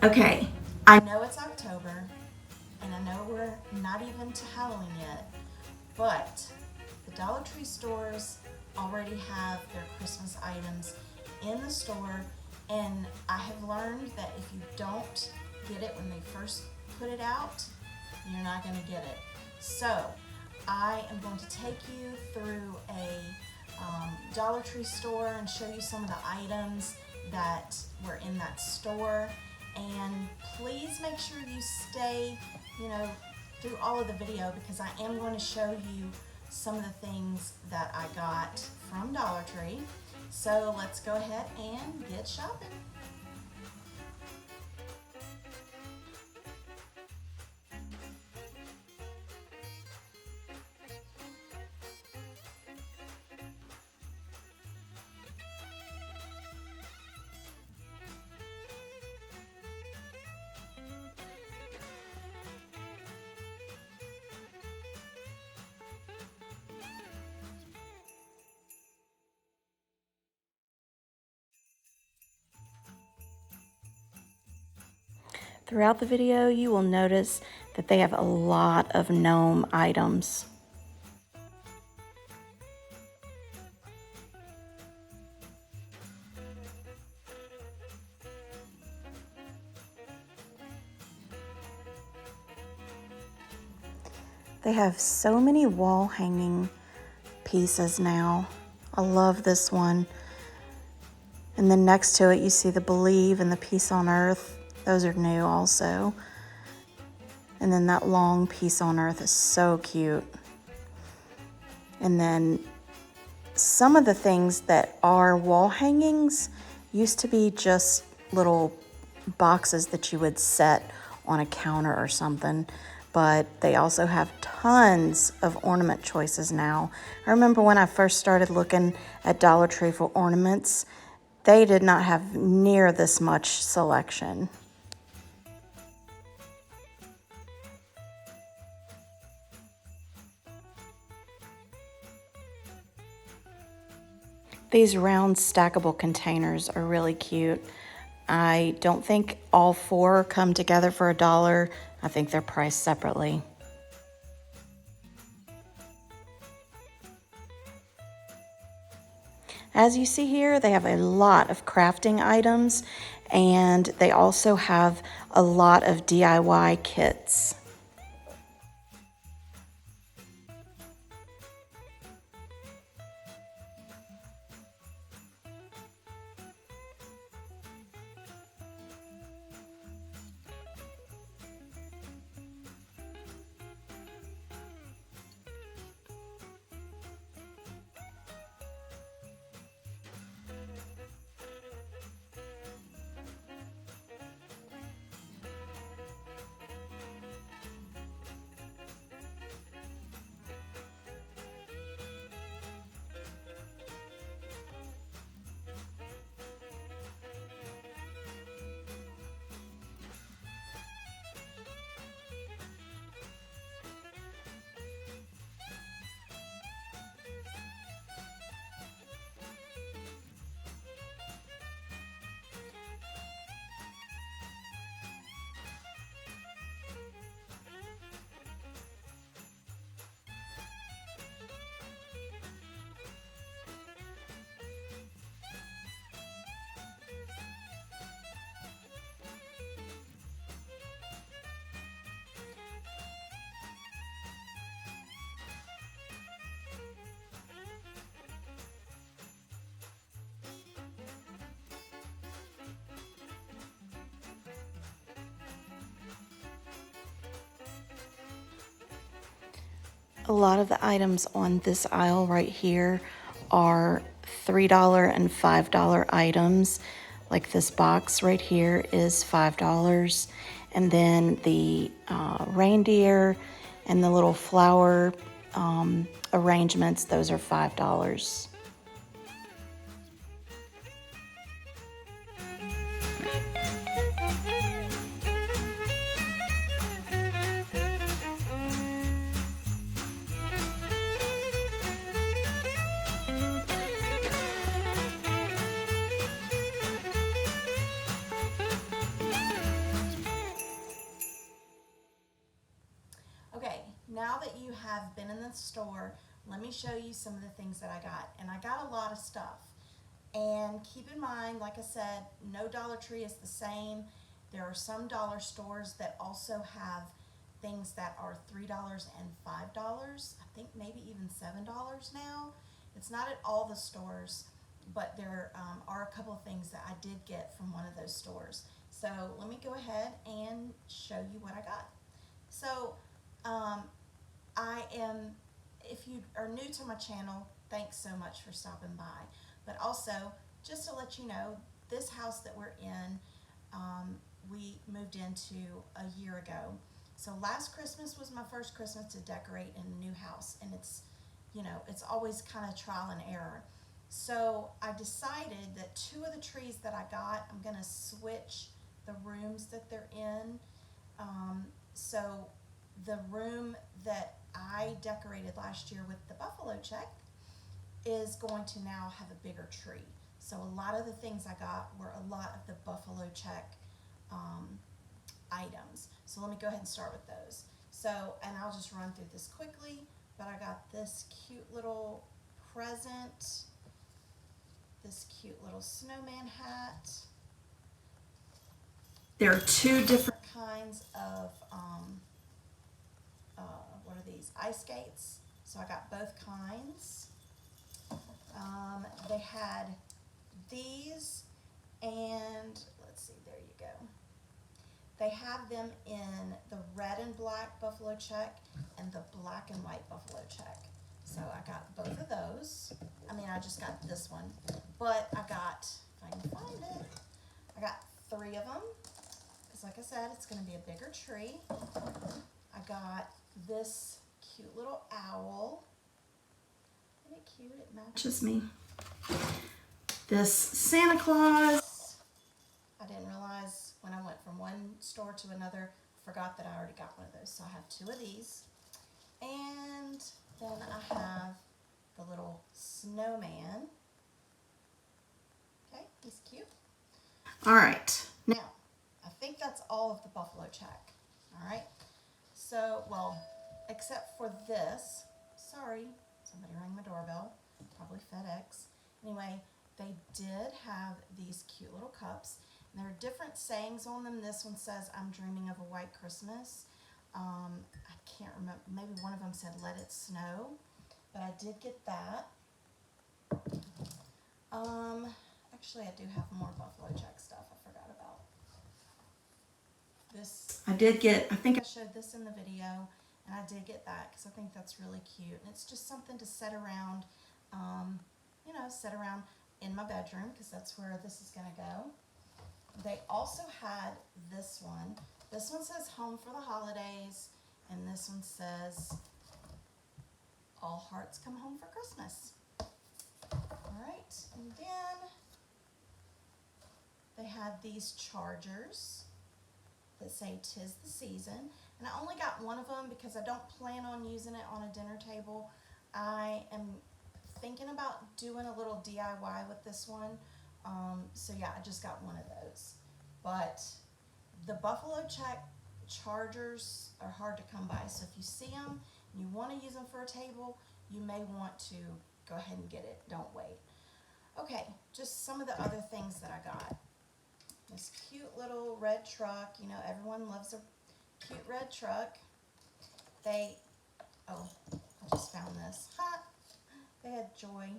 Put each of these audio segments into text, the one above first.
Okay, I know it's October, and I know we're not even to Halloween yet, but the Dollar Tree stores already have their Christmas items in the store, and I have learned that if you don't get it when they first put it out, you're not going to get it. So I am going to take you through a Dollar Tree store and show you some of the items that were in that store. And please make sure you stay, through all of the video, because I am going to show you some of the things that I got from Dollar Tree. So let's go ahead and get shopping. Throughout the video, you will notice that they have a lot of gnome items. They have so many wall hanging pieces now. I love this one. And then next to it, you see the Believe and the Peace on Earth. Those are new also. And then that long Peace on Earth is so cute. And then some of the things that are wall hangings used to be just little boxes that you would set on a counter or something. But they also have tons of ornament choices now. I remember when I first started looking at Dollar Tree for ornaments, they did not have near this much selection. These round stackable containers are really cute. I don't think all four come together for $1. I think they're priced separately. As you see here, they have a lot of crafting items, and they also have a lot of DIY kits. A lot of the items on this aisle right here are $3 and $5 items. Like this box right here is $5. And then the reindeer and the little flower arrangements, those are $5. have been in the store, let me show you some of the things that I got. And I got a lot of stuff. And keep in mind, like I said, no Dollar Tree is the same. There are some dollar stores that also have things that are $3 and $5. I think maybe even $7 now. It's not at all the stores, but there are a couple of things that I did get from one of those stores. So let me go ahead and show you what I got. So if you are new to my channel, thanks so much for stopping by. But also, just to let you know, this house that we're in, we moved into a year ago. So last Christmas was my first Christmas to decorate in a new house, and it's, you know, it's always kind of trial and error. So I decided that 2 of the trees that I got, I'm gonna switch the rooms that they're in. So the room that I decorated last year with the buffalo check is going to now have a bigger tree. So a lot of the things I got were a lot of the buffalo check items. So let me go ahead and start with those. So, and I'll just run through this quickly, but I got this cute little present, this cute little snowman hat. There are 2 different kinds of, what are these, ice skates. So I got both kinds. They had these, and let's see, there you go. They have them in the red and black buffalo check and the black and white buffalo check. So I got both of those. I mean, I just got this one, but I got, if I can find it, I got 3 of them, because like I said, it's going to be a bigger tree. I got this cute little owl. Isn't it cute? It matches me. This Santa Claus. I didn't realize when I went from one store to another, I forgot that I already got one of those. So I have 2 of these. And then I have the little snowman. Okay, he's cute. All right, now I think that's all of the buffalo check. All right, so, well, except for this. Sorry, somebody rang my doorbell, probably FedEx. Anyway, they did have these cute little cups. And there are different sayings on them. This one says, "I'm dreaming of a white Christmas." I can't remember, maybe one of them said, "Let it snow," but I did get that. Actually, I do have more buffalo check stuff I forgot about. This, I did get, I think I showed this in the video, and I did get that because I think that's really cute. And it's just something to set around, you know, set around in my bedroom, because that's where this is going to go. They also had this one. This one says "Home for the Holidays," and this one says "All Hearts Come Home for Christmas." All right, and then they had these chargers that say "'Tis the Season," and I only got one of them because I don't plan on using it on a dinner table. I am thinking about doing a little DIY with this one. So yeah, I just got one of those. But the buffalo check chargers are hard to come by. So if you see them and you want to use them for a table, you may want to go ahead and get it. Don't wait. Okay, just some of the other things that I got. This cute little red truck. You know, everyone loves a cute red truck. Oh, I just found this. Ha! They had Joy.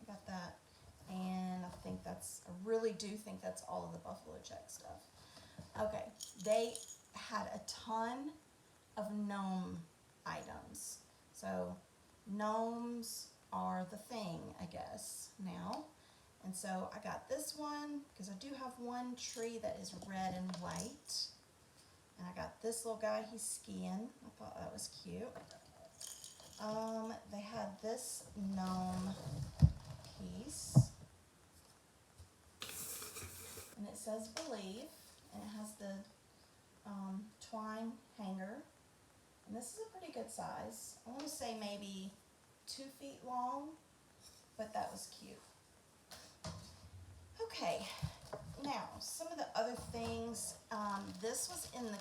I got that. And I think I really do think that's all of the buffalo check stuff. Okay, they had a ton of gnome items. So gnomes are the thing, I guess, now. And so I got this one because I do have one tree that is red and white. And I got this little guy, he's skiing. I thought that was cute. They had this gnome piece. And it says "Believe," and it has the twine hanger. And this is a pretty good size. I want to say maybe 2 feet long, but that was cute. Okay, now some of the other things. This was in the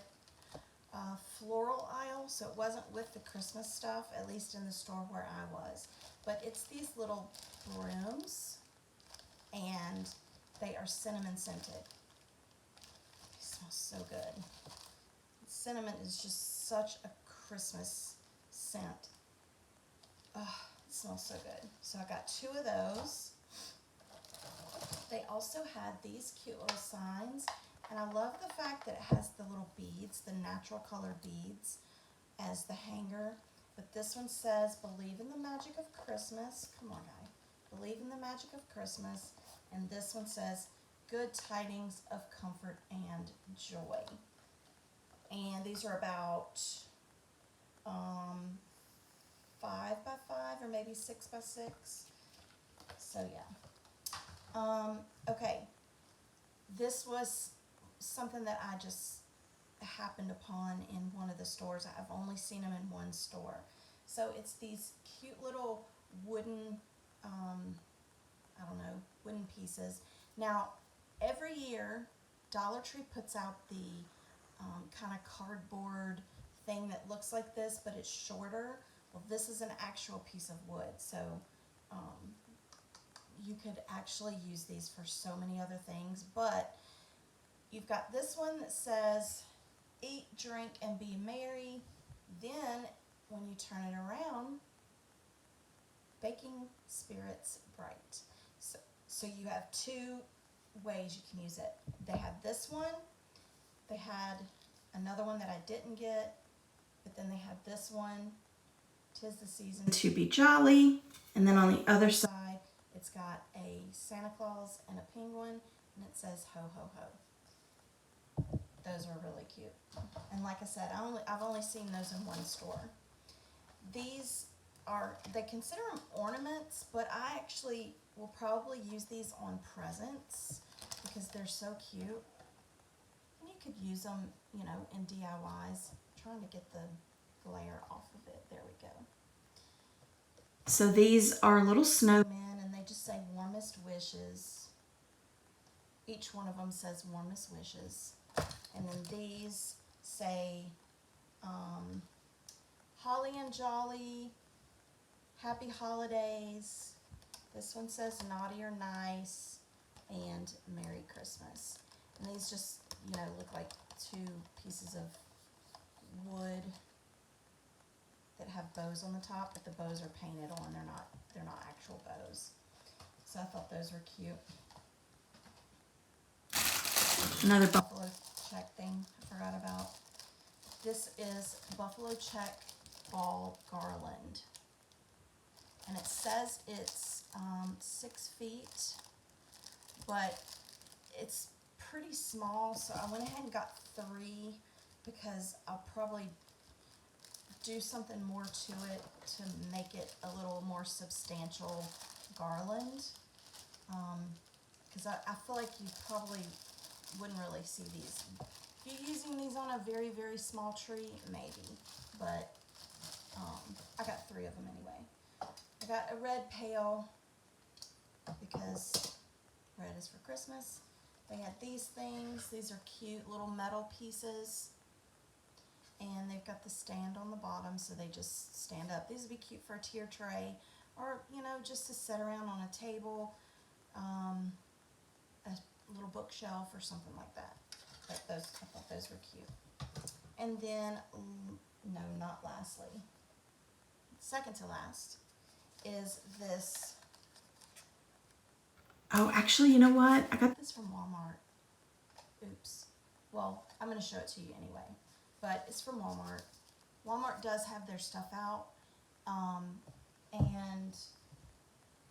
floral aisle, so it wasn't with the Christmas stuff, at least in the store where I was. But it's these little brooms, and they are cinnamon scented. They smell so good. Cinnamon is just such a Christmas scent. Oh, it smells so good. So I got 2 of those. They also had these cute little signs, and I love the fact that it has the little beads, the natural color beads, as the hanger. But this one says, "Believe in the magic of Christmas." Come on, guy. "Believe in the magic of Christmas." And this one says, "Good tidings of comfort and joy." And these are about 5 by 5 or maybe 6 by 6. So yeah. Okay. This was something that I just happened upon in one of the stores. I've only seen them in one store. So it's these cute little wooden, I don't know, wooden pieces. Now, every year, Dollar Tree puts out the kind of cardboard thing that looks like this, but it's shorter. Well, this is an actual piece of wood, so you could actually use these for so many other things. But you've got this one that says, "Eat, drink, and be merry." Then, when you turn it around, "Baking spirits bright." So you have 2 ways you can use it. They had this one. They had another one that I didn't get, but then they had this one, "'Tis the season to be jolly." And then on the other side, it's got a Santa Claus and a penguin, and it says, "Ho, ho, ho." Those are really cute. And like I said, I've only seen those in one store. These they consider them ornaments, but I actually will probably use these on presents because they're so cute. And you could use them, you know, in DIYs. I'm trying to get the glare off of it. There we go. So these are little snowmen, and they just say "warmest wishes." Each one of them says "warmest wishes." And then these say "Holly and Jolly," "Happy Holidays." This one says "Naughty or Nice," and "Merry Christmas." And these just, you know, look like 2 pieces of wood that have bows on the top, but the bows are painted on. They're not actual bows. So I thought those were cute. Another buffalo check thing I forgot about. This is buffalo check ball garland. And it says it's 6 feet, but it's pretty small, so I went ahead and got 3 because I'll probably do something more to it to make it a little more substantial garland. Because I feel like you probably wouldn't really see these. If you're using these on a very, very small tree, maybe. But I got 3 of them anyway. I got a red pail because red is for Christmas. They had these things. These are cute little metal pieces. And they've got the stand on the bottom, so they just stand up. These would be cute for a tier tray, or, you know, just to sit around on a table, a little bookshelf or something like that. But I thought those were cute. And then, no, not lastly, second to last is this. Oh, actually, you know what? I got this from Walmart. Oops. Well, I'm going to show it to you anyway. But it's from Walmart. Walmart does have their stuff out. And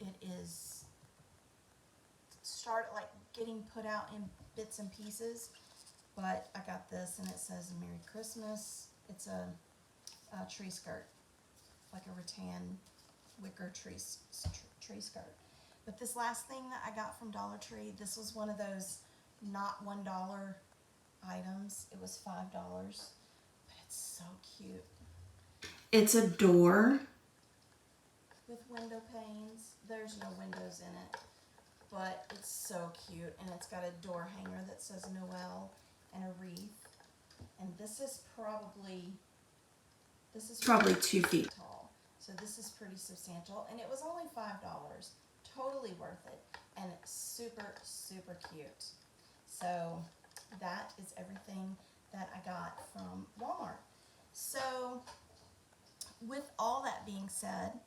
it is started like getting put out in bits and pieces. But I got this, and it says "Merry Christmas." It's a tree skirt, like a rattan wicker tree skirt. But this last thing that I got from Dollar Tree, this was one of those not $1 items. It was $5, but it's so cute. It's a door with window panes. There's no windows in it, but it's so cute, and it's got a door hanger that says Noel and a wreath. And this is probably 2 feet tall. So this is pretty substantial, and it was only $5. Totally worth it, and it's super, super cute. So that is everything that I got from Walmart. So with all that being said,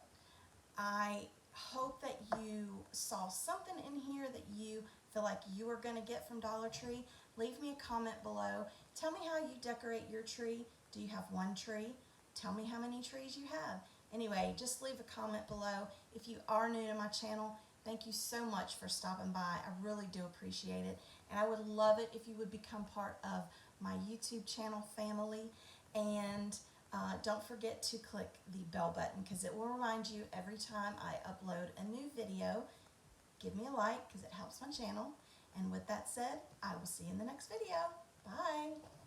I hope that you saw something in here that you feel like you are going to get from Dollar Tree. Leave me a comment below. Tell me how you decorate your tree. Do you have one tree? Tell me how many trees you have. Anyway, just leave a comment below. If you are new to my channel, thank you so much for stopping by. I really do appreciate it. And I would love it if you would become part of my YouTube channel family. And don't forget to click the bell button because it will remind you every time I upload a new video. Give me a like because it helps my channel. And with that said, I will see you in the next video. Bye.